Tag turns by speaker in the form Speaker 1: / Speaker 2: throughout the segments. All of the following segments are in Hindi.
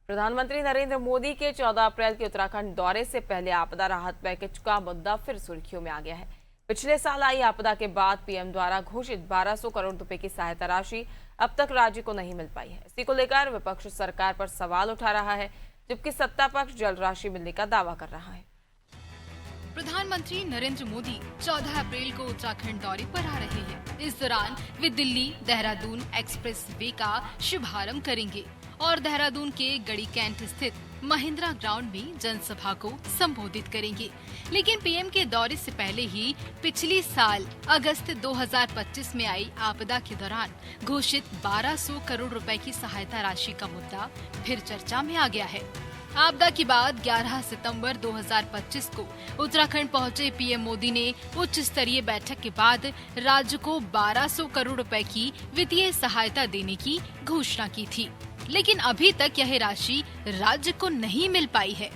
Speaker 1: प्रधानमंत्री नरेंद्र मोदी के 14 अप्रैल के उत्तराखंड दौरे से पहले आपदा राहत पैकेज का मुद्दा फिर सुर्खियों में आ गया है। पिछले साल आई आपदा के बाद पीएम द्वारा घोषित 1200 करोड़ रुपए की सहायता राशि अब तक राज्य को नहीं मिल पाई है। इसी को लेकर विपक्ष सरकार पर सवाल उठा रहा है, जबकि सत्ता पक्ष जल्द राशि मिलने का दावा कर रहा है।
Speaker 2: प्रधानमंत्री नरेंद्र मोदी 14 अप्रैल को उत्तराखंड दौरे पर आ रहे हैं। इस दौरान वे दिल्ली देहरादून एक्सप्रेस वे का शुभारंभ करेंगे और देहरादून के गढ़ी कैंट स्थित महिंद्रा ग्राउंड में जनसभा को संबोधित करेंगे। लेकिन पीएम के दौरे से पहले ही पिछली साल अगस्त 2025 में आई आपदा के दौरान घोषित 1200 करोड़ रुपए की सहायता राशि का मुद्दा फिर चर्चा में आ गया है। आपदा के बाद 11 सितंबर 2025 को उत्तराखंड पहुंचे पीएम मोदी ने उच्च स्तरीय बैठक के बाद राज्य को 1200 करोड़ रुपए की वित्तीय सहायता देने की घोषणा की थी, लेकिन अभी तक यह राशि राज्य को नहीं मिल पाई है।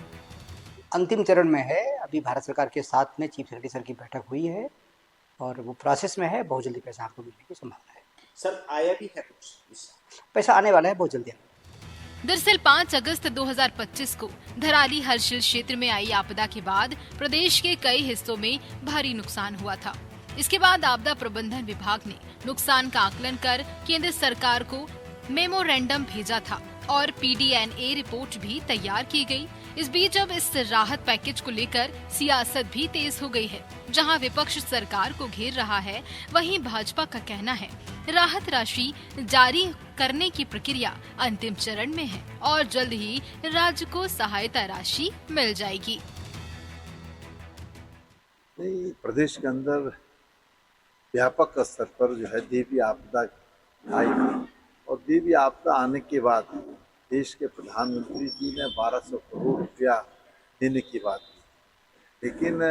Speaker 3: अंतिम चरण में है। अभी भारत सरकार के साथ में चीफ सेक्रेटरी सर की बैठक हुई है और वो प्रोसेस में है। बहुत जल्दी पैसा आपको मिलने की संभावना है।
Speaker 4: सर आया भी है कुछ
Speaker 3: पैसा आने वाला है बहुत जल्दी।
Speaker 2: दरअसल 5 अगस्त 2025 को धराली हर्षिल क्षेत्र में आई आपदा के बाद प्रदेश के कई हिस्सों में भारी नुकसान हुआ था। इसके बाद आपदा प्रबंधन विभाग ने नुकसान का आकलन कर केंद्र सरकार को मेमोरेंडम भेजा था और पीडीएनए रिपोर्ट भी तैयार की गई। इस बीच अब इस राहत पैकेज को लेकर सियासत भी तेज हो गई है। जहां विपक्ष सरकार को घेर रहा है, वहीं भाजपा का कहना है राहत राशि जारी करने की प्रक्रिया अंतिम चरण में है और जल्द ही राज्य को सहायता राशि मिल जाएगी।
Speaker 5: प्रदेश के अंदर व्यापक स्तर पर जो है देवी आपदा आई और देवी आपदा आने के बाद देश के प्रधानमंत्री जी ने 1200 करोड़ रुपया देने की बात की, लेकिन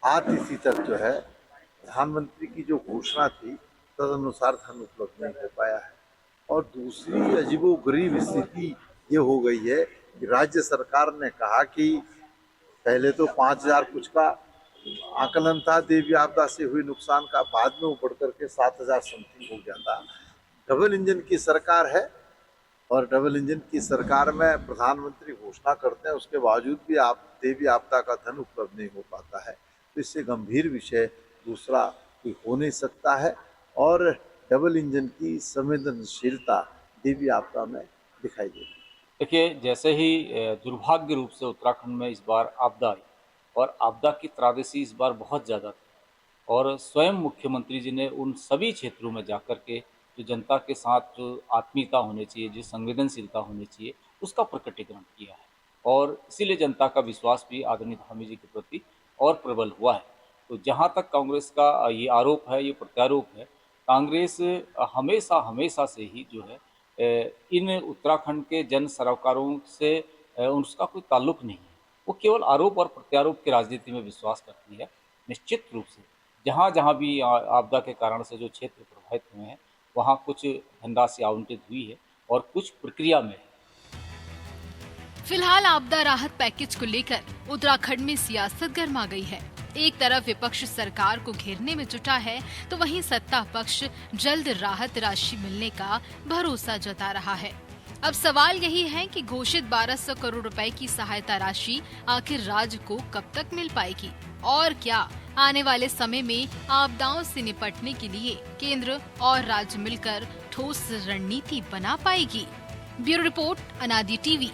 Speaker 5: आज इसी तक जो है प्रधानमंत्री की जो घोषणा थी तदनुसार धन उपलब्ध नहीं हो पाया है। और दूसरी अजीबोगरीब स्थिति ये हो गई है कि राज्य सरकार ने कहा कि पहले तो 5000 कुछ का आकलन था देवी आपदा से हुई नुकसान का, बाद में वो बढ़ करके 7000 समथिंग हो जाता। डबल इंजन की सरकार है और डबल इंजन की सरकार में प्रधानमंत्री घोषणा करते हैं, उसके बावजूद भी देवी आपदा का धन उपलब्ध नहीं हो पाता है। तो इससे गंभीर विषय दूसरा कोई हो नहीं सकता है और डबल इंजन की संवेदनशीलता देवी आपदा में दिखाई देती है।
Speaker 6: देखिए, जैसे ही दुर्भाग्य रूप से उत्तराखंड में इस बार आपदा आई और आपदा की त्रासदी इस बार बहुत ज़्यादा थी और स्वयं मुख्यमंत्री जी ने उन सभी क्षेत्रों में जाकर के जो जनता के साथ जो आत्मीयता होनी चाहिए, जो संवेदनशीलता होनी चाहिए, उसका प्रकटीकरण किया है और इसीलिए जनता का विश्वास भी आदरणीय धामी जी के प्रति और प्रबल हुआ है। तो जहाँ तक कांग्रेस का ये आरोप है, ये प्रत्यारोप है, कांग्रेस हमेशा से ही जो है इन उत्तराखंड के जन सरोकारों से उसका कोई ताल्लुक नहीं है। वो केवल आरोप और प्रत्यारोप की राजनीति में विश्वास करती है। निश्चित रूप से जहाँ भी आपदा के कारण से जो क्षेत्र प्रभावित हुए हैं वहाँ कुछ धनराशि आवंटित हुई है और कुछ प्रक्रिया में है।
Speaker 2: फिलहाल आपदा राहत पैकेज को लेकर उत्तराखंड में सियासत गर्मा गई है। एक तरफ विपक्ष सरकार को घेरने में जुटा है, तो वहीं सत्ता पक्ष जल्द राहत राशि मिलने का भरोसा जता रहा है। अब सवाल यही है कि घोषित 1200 करोड़ रुपए की सहायता राशि आखिर राज्य को कब तक मिल पाएगी और क्या आने वाले समय में आपदाओं से निपटने के लिए केंद्र और राज्य मिलकर ठोस रणनीति बना पाएगी। ब्यूरो रिपोर्ट, अनादि टीवी।